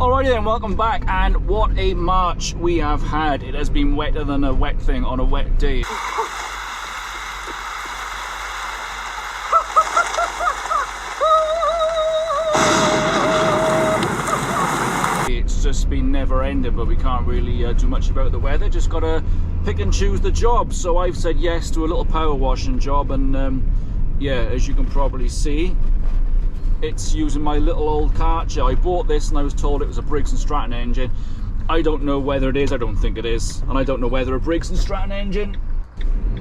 Alrighty then, welcome back, and what a March we have had. It has been wetter than a wet thing on a wet day. It's just been never ending, but we can't really do much about the weather. Just gotta pick and choose the job. So I've said yes to a little power washing job, and yeah, as you can probably see, it's using my little old Karcher. I bought this and I was told it was a Briggs & Stratton engine. I don't know whether it is, I don't think it is. And I don't know whether a Briggs & Stratton engine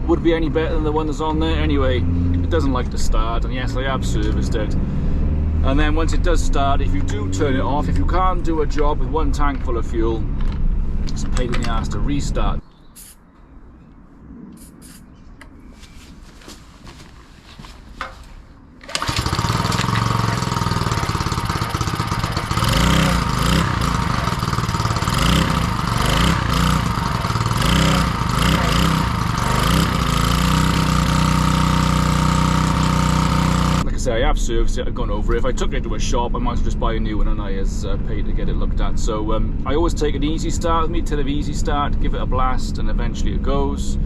would be any better than the one that's on there. Anyway, it doesn't like to start, and yes, I have serviced it. And then once it does start, if you do turn it off, if you can't do a job with one tank full of fuel, it's a pain in the ass to restart. I have serviced it, I've gone over it. If I took it to a shop, I might as well just buy a new one, and I has paid to get it looked at. So I always take an easy start with me, till of easy start, give it a blast, and eventually it goes.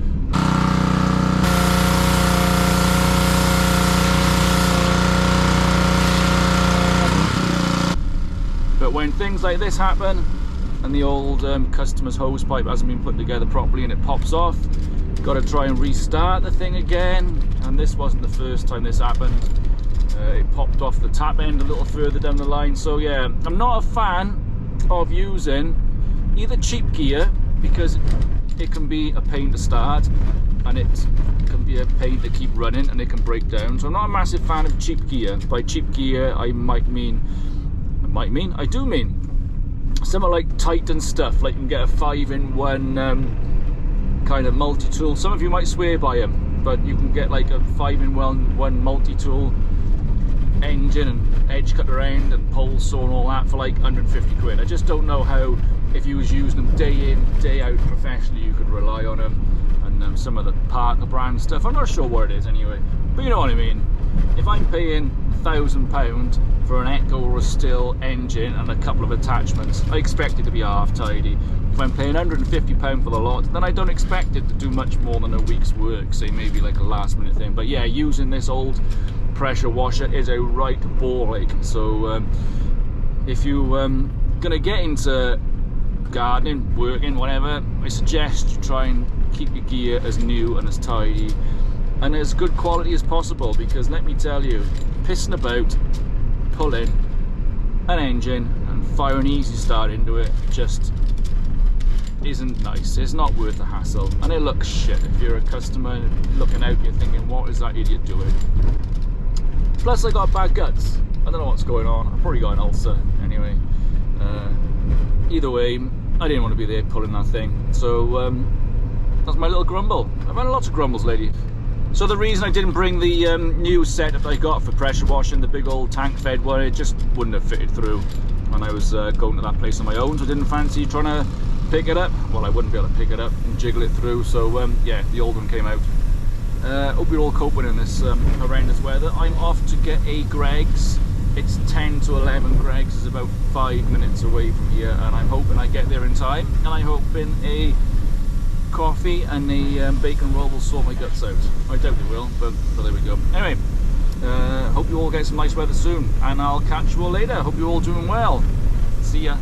But when things like this happen, and the old customer's hose pipe hasn't been put together properly and it pops off, you've got to try and restart the thing again. And this wasn't the first time this happened. It popped off the tap end a little further down the line. So yeah, I'm not a fan of using either cheap gear, because it can be a pain to start and it can be a pain to keep running and it can break down. So I'm not a massive fan of cheap gear. By cheap gear I do mean something like Titan stuff, like you can get a 5-in-1 kind of multi-tool. Some of you might swear by them, but you can get like a 5-in-1 multi-tool engine and edge cut around and pole saw and all that for like 150 quid. I just don't know how, if you was using them day in, day out professionally, you could rely on them. And some of the Parker brand stuff, I'm not sure what it is anyway, but you know what I mean. If I'm paying £1,000 for an Echo or a Still engine and a couple of attachments, I expect it to be half tidy. If I'm paying £150 for the lot, then I don't expect it to do much more than a week's work, say maybe like a last minute thing. But yeah, using this old pressure washer is a right ball ache. So if you're gonna get into gardening, working, whatever, I suggest you try and keep your gear as new and as tidy and as good quality as possible, because let me tell you, pissing about, pulling an engine and firing easy start into it just isn't nice. It's not worth the hassle, and it looks shit. If you're a customer looking out, you're thinking, what is that idiot doing? Plus I got bad guts. I don't know what's going on. I've probably got an ulcer anyway. Either way, I didn't want to be there pulling that thing. So that's my little grumble. I've had lots of grumbles lately. So the reason I didn't bring the new setup I got for pressure washing, the big old tank fed one, it just wouldn't have fitted through when I was going to that place on my own. So I didn't fancy trying to pick it up. Well, I wouldn't be able to pick it up and jiggle it through. So yeah, the old one came out. Hope you're all coping in this horrendous weather. I'm off to get a Greggs. It's 10 to 11. Greggs is about 5 minutes away from here, and I'm hoping I get there in time, and I'm hoping a coffee and a bacon roll will sort my guts out. I doubt it will, but there we go. Anyway, hope you all get some nice weather soon, and I'll catch you all later. Hope you're all doing well. See ya.